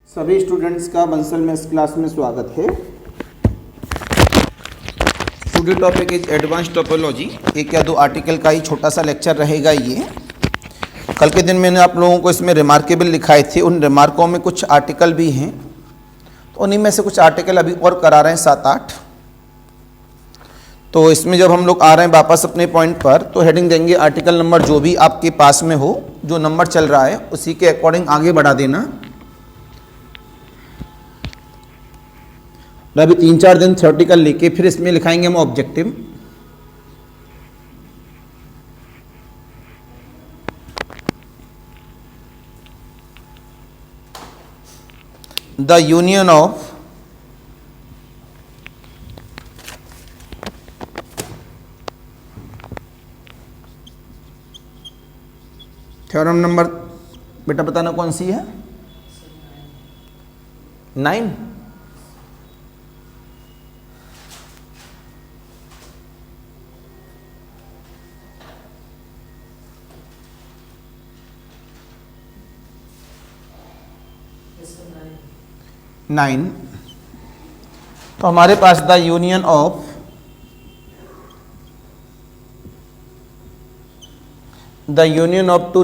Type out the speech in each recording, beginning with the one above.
सभी स्टूडेंट्स का बंसल में इस क्लास में स्वागत है। Today topic is advance topology. एक या दो आर्टिकल का ही छोटा सा लेक्चर रहेगा ये। कल के दिन मैंने आप लोगों को इसमें रिमार्केबल लिखाए थे, उन रिमार्कों में कुछ आर्टिकल भी हैं, तो उन्हीं में से कुछ आर्टिकल अभी और करा रहे हैं 7-8। तो इसमें जब हम लोग आ रहे हैं वापस अपने पॉइंट पर, तो हेडिंग देंगे आर्टिकल नंबर जो भी आपके पास में हो, जो नंबर चल रहा है उसी के अकॉर्डिंग आगे बढ़ा देना। अभी 3-4 दिन थ्योरेटिकल लेके फिर इसमें लिखाएंगे हम objective. The union of theorem number बेटा बताना कौन सी है? 9। तो हमारे पास the union of two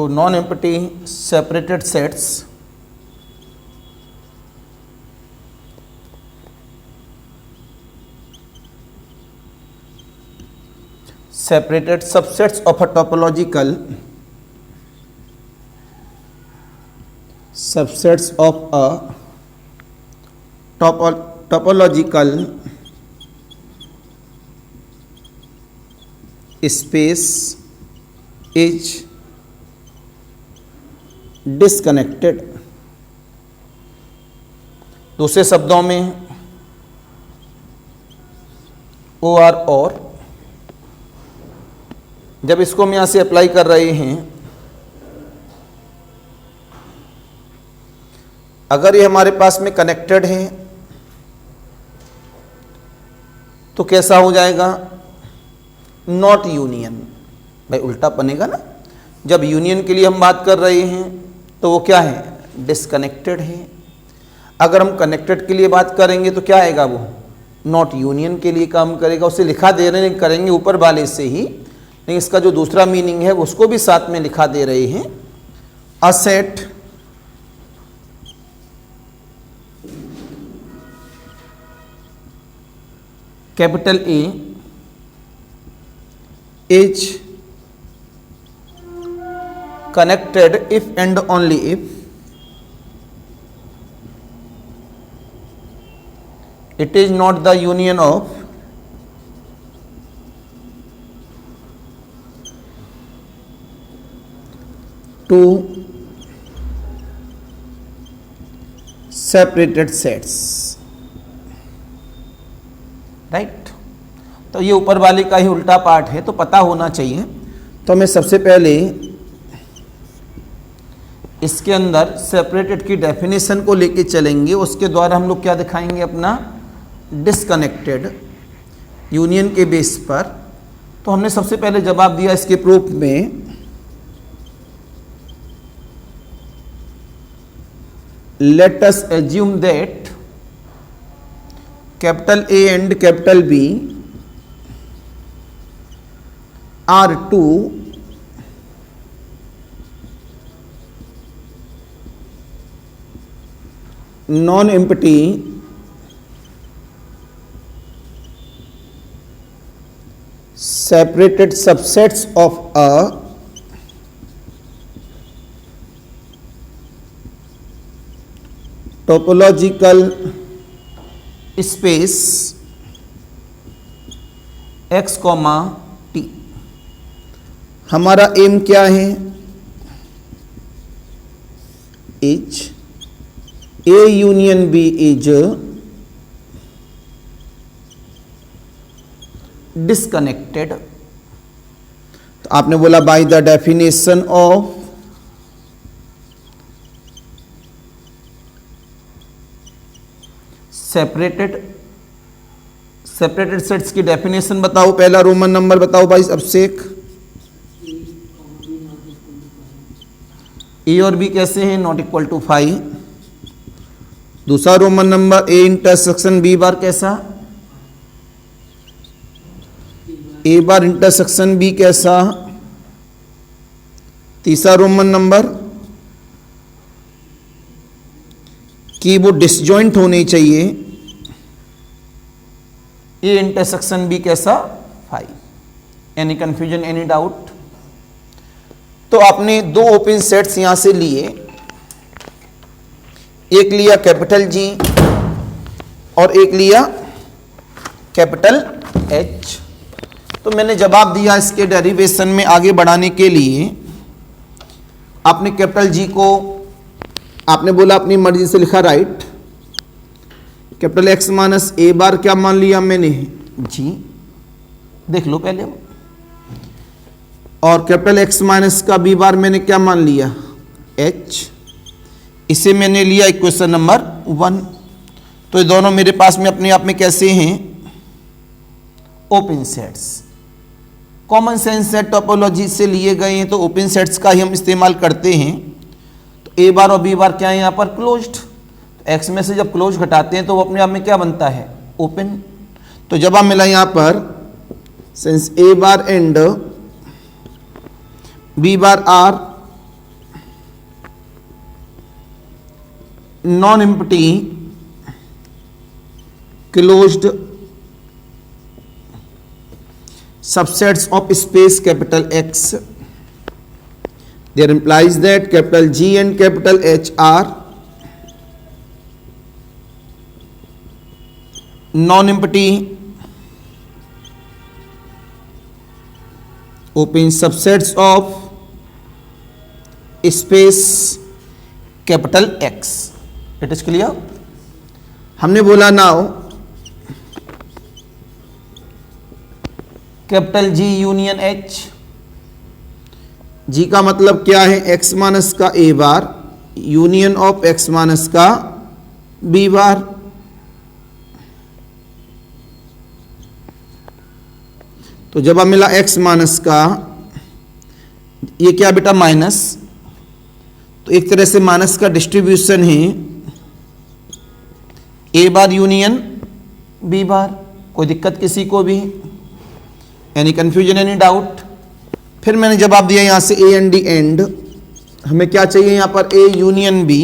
non empty separated sets separated subsets of a topological topological space is disconnected। दूसरे शब्दों में OR और जब इसको हम यहां से अप्लाई कर रहे हैं, अगर ये हमारे पास में कनेक्टेड है तो कैसा हो जाएगा? Not union. भाई उल्टा बनेगा ना। जब यूनियन के लिए हम बात कर रहे हैं तो वो क्या है? डिसकनेक्टेड है। अगर हम कनेक्टेड के लिए बात करेंगे तो क्या आएगा? वो नॉट यूनियन के लिए काम करेगा। उसे लिखा दे रहे हैं, करेंगे ऊपर वाले से ही, लेकिन इसका जो दूसरा मीनिंग है उसको भी साथ में लिखा दे रहे हैं। A set capital A is connected if and only if it is not the union of to separated sets. Right. तो ये ऊपर वाले का ही उल्टा पार्ट है, तो पता होना चाहिए। तो मैं सबसे पहले इसके अंदर सेपरेटेड की डेफिनेशन को लेके चलेंगे। उसके द्वारा हम लोग क्या दिखाएंगे? अपना डिसकनेक्टेड यूनियन के बेस पर। तो हमने सबसे पहले जवाब दिया इसके प्रूफ में, let us assume that capital A and capital B are two non-empty separated subsets of a topological space x, t। हमारा एम क्या है? Is A union B is disconnected. तो आपने बोला by the definition of separated sets की definition बताओ। पहला Roman number बताओ भाई अभिषेक। ए और बी कैसे हैं, नॉट इक्वल टू 5। दूसरा Roman number A intersection B bar कैसा, ए बार इंटरसेक्शन बी कैसा। तीसरा रोमन नंबर कि वो डिसजॉइंट होने चाहिए, ए इंटरसेक्शन बी कैसा 5। Any confusion, any doubt. तो आपने दो ओपन सेट्स यहां से लिए, एक लिया कैपिटल जी और एक लिया कैपिटल एच। तो मैंने जवाब दिया इसके डेरिवेशन में आगे बढ़ाने के लिए। आपने कैपिटल जी को आपने बोला अपनी मर्जी से लिखा right. Capital x minus A बार क्या मान लिया मैंने, जी, देख लो पहले। और कैपिटल एक्स माइनस का बी बार मैंने क्या मान लिया, एच। इसे मैंने लिया इक्वेशन नंबर 1। तो ये दोनों मेरे पास में अपने आप में कैसे हैं, open sets. Common sense set topology से लिए गए हैं, तो ओपन सेट्स का ही हम इस्तेमाल करते हैं। तो ए बार और बी बार क्या है यहाँ पर, क्लोज्ड। तो एक्स में से जब क्लोज घटाते हैं तो वो अपने आप में क्या बनता है, ओपन। तो जब आप मिला यहाँ पर since A bar and B bar are non empty closed subsets of space capital X, there implies that capital G and capital H are non-empty open subsets of space capital X. It is clear? हमने बोला now capital G union H. G का मतलब क्या है, X minus का A bar union of X minus का B bar. तो जब अब मिला एक्स माइनस का, ये क्या बेटा माइनस, तो एक तरह से माइनस का डिस्ट्रीब्यूशन है, ए बार यूनियन बी बार। कोई दिक्कत किसी को भी, एनी कंफ्यूजन, एनी डाउट। फिर मैंने जवाब दिया यहां से ए एंड डी एंड, हमें क्या चाहिए यहां पर, ए यूनियन बी।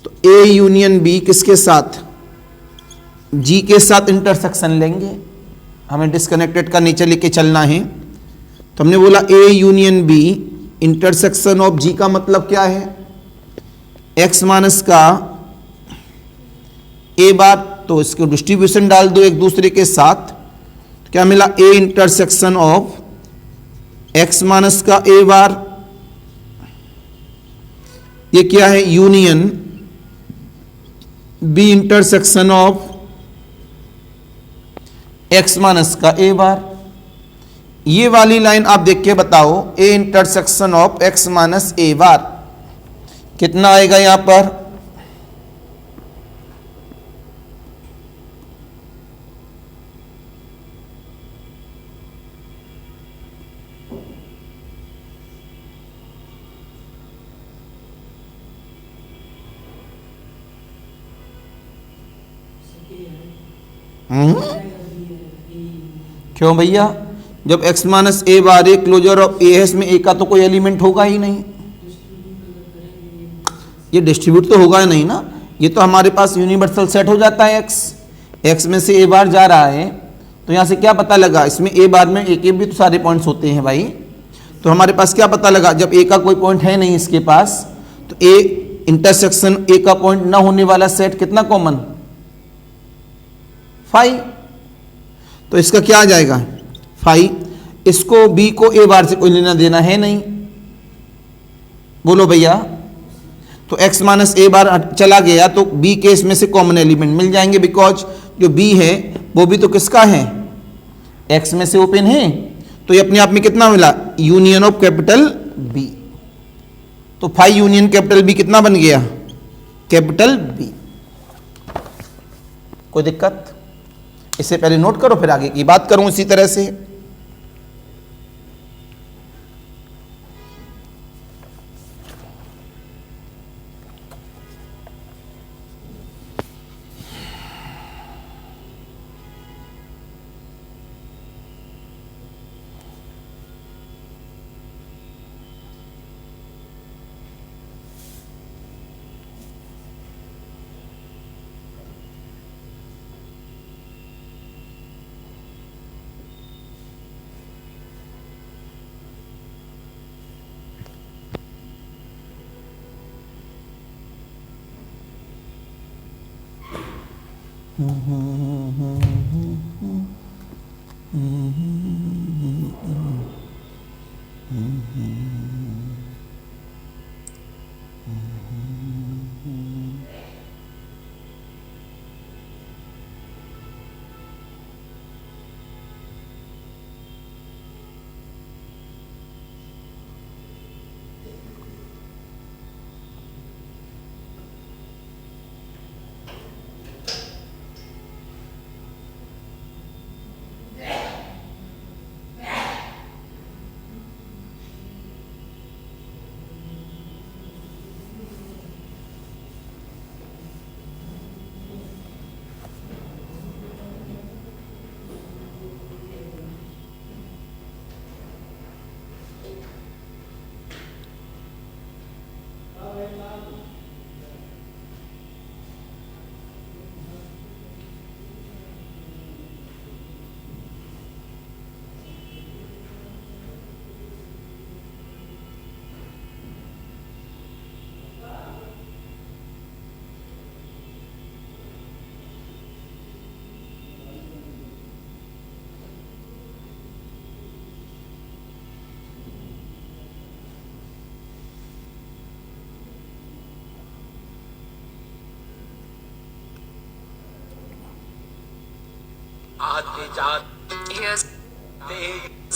तो ए यूनियन बी किसके साथ, जी के साथ इंटरसेक्शन लेंगे, हमें डिस्कनेक्टेड का नेचर लेके चलना है। तो हमने बोला A union B intersection of G का मतलब क्या है, एक्स माइनस का ए बार। तो इसको डिस्ट्रीब्यूशन डाल दो एक दूसरे के साथ, क्या मिला, A intersection of X minus का ए बार। ये क्या है, union B intersection of X minus का ए बार। ये वाली लाइन आप देख के बताओ, A intersection of X minus A bar कितना आएगा यहां पर, क्यों भैया, जब x minus A bar A closure of A है, इसमें ए का तो कोई एलिमेंट होगा ही नहीं, ये डिस्ट्रीब्यूट तो होगा ही नहीं ना। ये तो हमारे पास यूनिवर्सल सेट हो जाता है, x में से ए बार जा रहा है। तो यहां से क्या पता लगा, इसमें ए बार में ए के भी तो सारे पॉइंट्स होते हैं भाई। तो हमारे पास क्या पता लगा, जब ए का कोई पॉइंट है नहीं इसके पास, तो ए इंटरसेक्शन ए का पॉइंट ना होने वाला सेट कितना कॉमन, 5। तो इसका क्या आ जाएगा 5। इसको बी को ए बार से कोई लेना देना है नहीं, बोलो भैया। तो x माइनस ए बार चला गया तो बी के इसमें से कॉमन एलिमेंट मिल जाएंगे, बिकॉज जो बी है वो भी तो किसका है, x में से ओपन है। तो ये अपने आप में कितना मिला, यूनियन ऑफ कैपिटल बी। तो 5 यूनियन कैपिटल बी कितना बन गया, कैपिटल बी। कोई दिक्कत, इसे पहले नोट करो फिर आगे की बात करूं इसी तरह से। Here's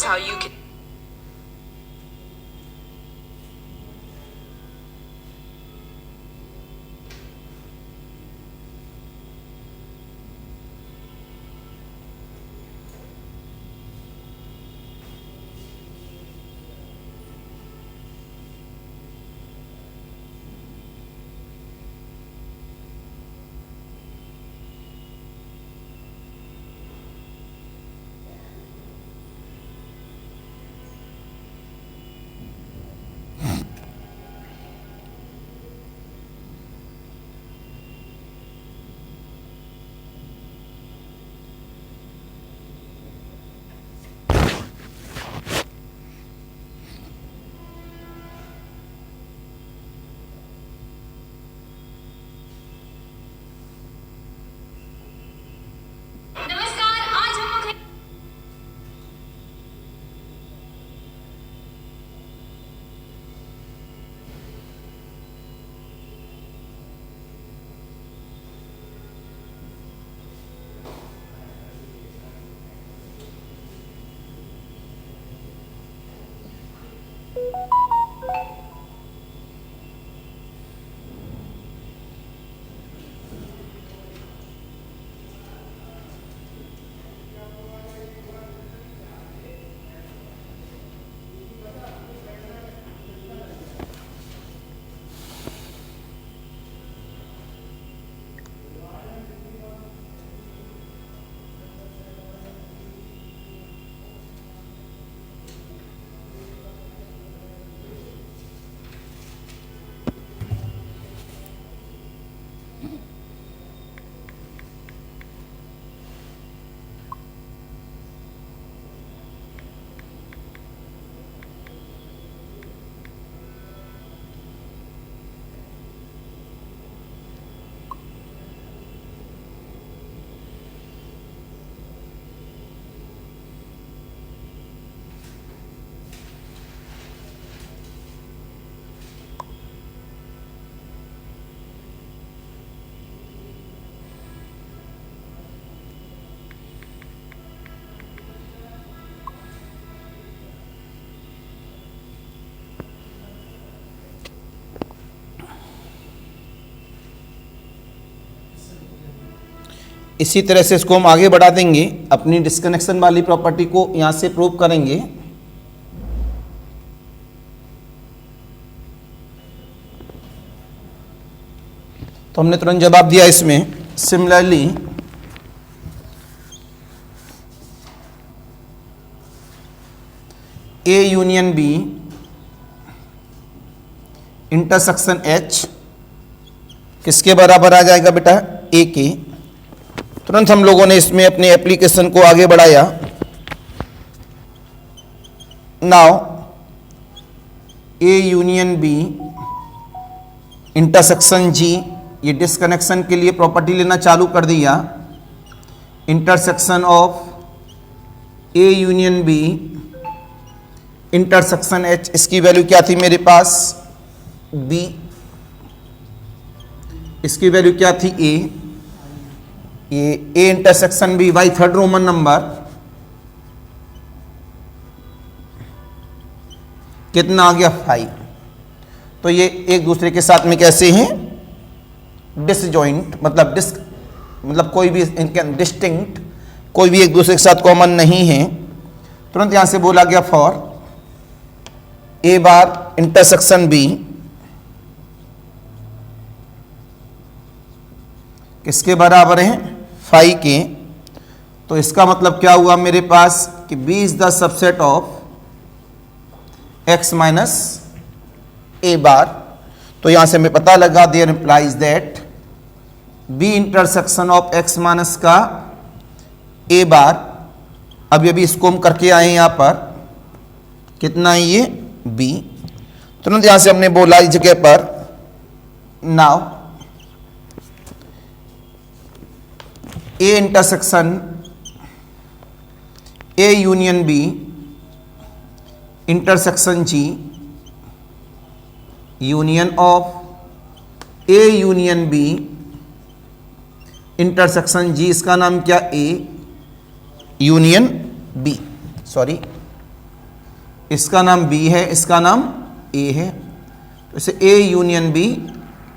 how you can. नमस्कार, आज हम लोग इसी तरह से इसको हम आगे बढ़ा देंगे, अपनी डिस्कनेक्शन वाली प्रॉपर्टी को यहाँ से प्रूव करेंगे। तो हमने तुरंत जवाब दिया इसमें। Similarly A union B intersection H किसके बराबर आ जाएगा बेटा? ए के। तुरंत हम लोगों ने इसमें अपने एप्लीकेशन को आगे बढ़ाया। Now A union B intersection G, ये डिस्कनेक्शन के लिए प्रॉपर्टी लेना चालू कर दिया। Intersection of A union B intersection H, इसकी वैल्यू क्या थी मेरे पास बी, इसकी वैल्यू क्या थी ये A intersection B by third Roman number कितना आ गया 5। तो ये एक दूसरे के साथ में कैसे हैं डिसजॉइंट, मतलब कोई भी इनके डिस्टिंक्ट, कोई भी एक दूसरे के साथ कॉमन नहीं है। तुरंत यहां से बोला गया for A bar intersection B किसके बराबर है 5 के। तो इसका मतलब क्या हुआ मेरे पास कि B is the subset of x minus A bar. तो यहां से हमें पता लगा there implies that B intersection of x minus का ए बार। अभी इसको हम करके आए यहां पर कितना है ये B। तुरंत यहां से हमने बोला इस जगह पर now A intersection A union B intersection G union of A union B intersection G, इसका नाम क्या ए यूनियन बी, सॉरी इसका नाम बी है, इसका नाम ए है। तो इसे ए यूनियन बी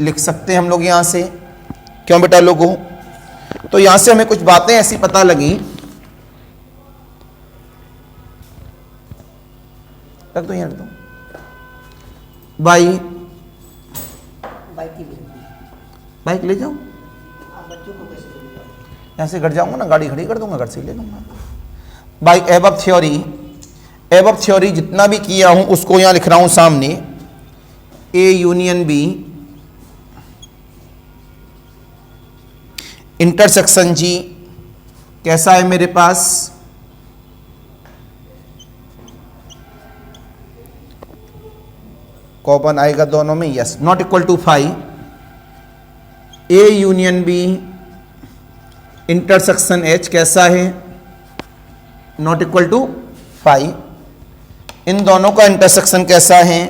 लिख सकते हैं हम लोग यहां से। क्यों बेटा लोगों? तो यहां से हमें कुछ बातें ऐसी पता लगी, रख दो, यहां रख दो। बाइक ले जाओ, यहां से घर जाऊंगा ना, गाड़ी खड़ी कर दूंगा, घर से ले लूंगा। बाई एबव थ्योरी जितना भी किया हूं उसको यहां लिख रहा हूं सामने। A union B intersection G कैसा है मेरे पास कॉमन आएगा दोनों में, yes, not equal to 5। A union B intersection H कैसा है नॉट इक्वल टू 5। इन दोनों का इंटरसेक्शन कैसा है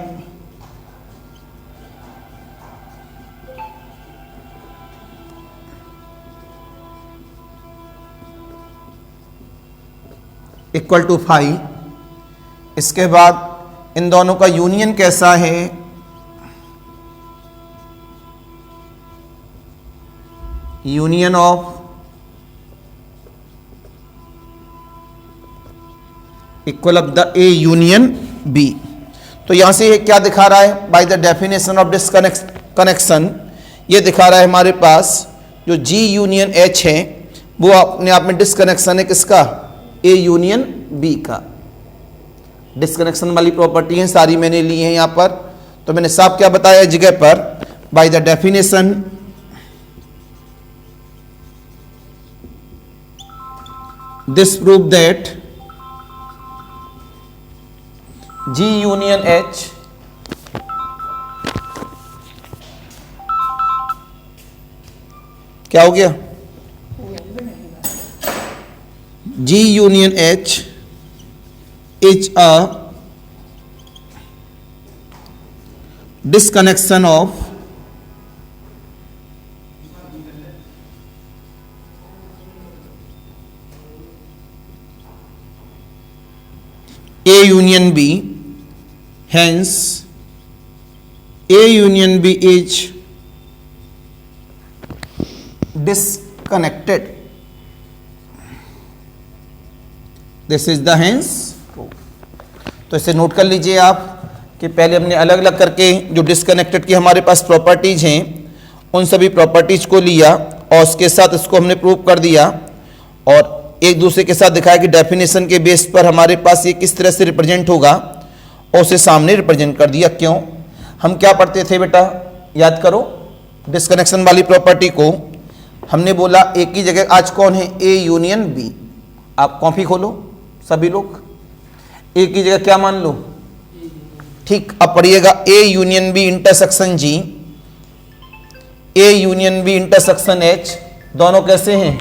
इक्वल टू 5। इसके बाद इन दोनों का यूनियन कैसा है union of equal of the A union B. तो यहां से ये क्या दिखा रहा है by the definition of disconnection, ये दिखा रहा है हमारे पास जो जी यूनियन एच है वो अपने आप में डिसकनेक्शन है किसका ए यूनियन बी का। डिसकनेक्शन वाली प्रॉपर्टी है सारी मैंने ली है यहां पर। तो मैंने साफ क्या बताया इस जगह पर by the definition this prove that G union H क्या हो गया G union H is a disconnection of A union B, hence A union B is disconnected. This is the hence proof. तो इसे नोट कर लीजिए आप कि पहले हमने अलग अलग करके जो डिसकनेक्टेड की हमारे पास प्रॉपर्टीज हैं उन सभी प्रॉपर्टीज को लिया और उसके साथ इसको हमने प्रूव कर दिया और एक दूसरे के साथ दिखाया कि डेफिनेशन के बेस पर हमारे पास ये किस तरह से रिप्रेजेंट होगा और उसे सामने रिप्रेजेंट कर दिया। क्यों? हम क्या पढ़ते थे बेटा, याद करो, डिसकनेक्शन वाली प्रॉपर्टी को हमने बोला एक ही जगह आज कौन है ए यूनियन बी। आप कॉपी खोलो सभी लोग, एक ही जगह क्या मान लो, ठीक। अब पढ़िएगा A union B intersection G, A union B intersection H, दोनों कैसे हैं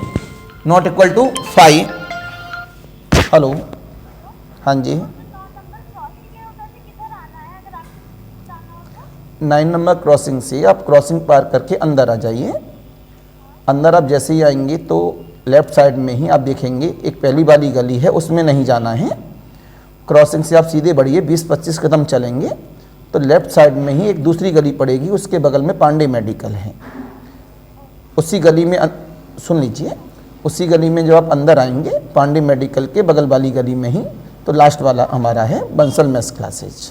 नॉट इक्वल टू 5। हेलो, हाँ जी, 9 नंबर क्रॉसिंग से आप क्रॉसिंग पार करके अंदर आ जाइए। अंदर आप जैसे ही आएंगे तो लेफ्ट साइड में ही आप देखेंगे एक पहली वाली गली है, उसमें नहीं जाना है। क्रॉसिंग से आप सीधे बढ़िए 20-25 कदम चलेंगे तो लेफ्ट साइड में ही एक दूसरी गली पड़ेगी, उसके बगल में पांडे मेडिकल है। उसी गली में सुन लीजिए, उसी गली में जब आप अंदर आएंगे पांडे मेडिकल के बगल वाली गली में ही तो लास्ट वाला हमारा है बंसल मेस क्लासेज।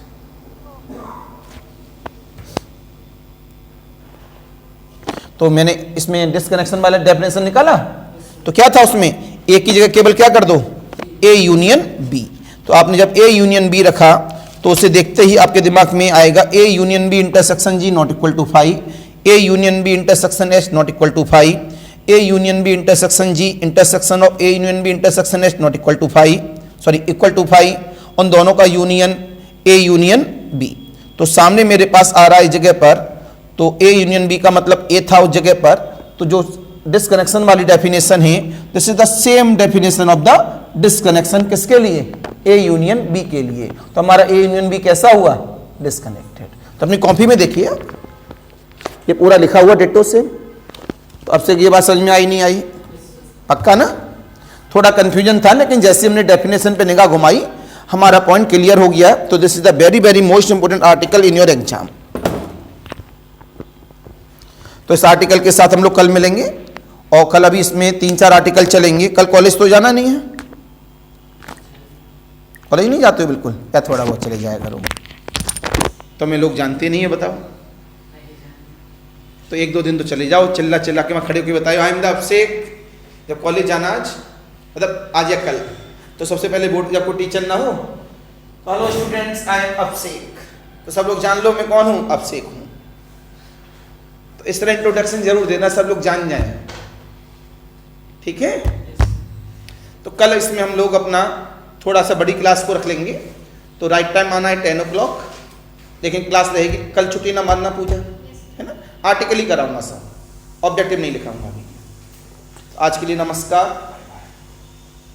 तो मैंने इसमें डिस्कनेक्शन वाला डेफिनेशन निकाला, तो क्या था उसमें, ए की जगह केवल क्या कर दो, ए यूनियन बी। तो आपने जब ए यूनियन बी रखा तो उसे देखते ही आपके दिमाग में आएगा A union B intersection G not equal to 5, A union B intersection H not equal to 5, A union B intersection G intersection of A union B intersection H not equal to 5, sorry equal to 5, उन दोनों का union A union B. तो सामने मेरे पास आ रहा है इस जगह पर, तो ए यूनियन बी का मतलब ए था उस जगह पर, तो जो डिस्कनेक्शन वाली डेफिनेशन है this is the same definition of the disconnection, किसके लिए, ए यूनियन बी के लिए। तो हमारा ए यूनियन बी कैसा हुआ, डिस्कनेक्टेड। तो अपनी कॉपी में देखिए ये पूरा लिखा हुआ डिट्टो से। तो अब से ये बात समझ में आई नहीं आई, पक्का ना, थोड़ा कंफ्यूजन था लेकिन जैसे हमने डेफिनेशन पे निगाह घुमाई हमारा पॉइंट क्लियर हो गया। तो this is the very very most important article in your exam. तो इस आर्टिकल के साथ हम लोग कल मिलेंगे और कल अभी इसमें 3-4 आर्टिकल चलेंगे। कल कॉलेज तो जाना नहीं है, कॉलेज नहीं जाते हो बिल्कुल, या थोड़ा बहुत चले जाया करो। तो मैं लोग जानते नहीं है, बताओ, तो 1-2 दिन तो चले जाओ, चिल्ला चिल्ला के मैं खड़े होकर बताओ आई एम द अभिषेक। जब कॉलेज जाना आज मतलब आज या कल, तो सबसे पहले बोर्ड जब कोई टीचर ना हो तो हेलो स्टूडेंट्स आई एम अभिषेक, तो सब लोग जान लो मैं कौन हूँ, अभिषेक हूँ। तो इस तरह इंट्रोडक्शन जरूर देना, सब लोग जान जाएं, ठीक है। तो कल इसमें हम लोग अपना थोड़ा सा बड़ी क्लास को रख लेंगे। तो राइट टाइम आना है 10 o'clock, लेकिन क्लास रहेगी कल, छुट्टी ना मारना पूजा, है ना। आर्टिकल ही कराऊंगा सब, ऑब्जेक्टिव नहीं लिखाऊंगा अभी। आज के लिए नमस्कार।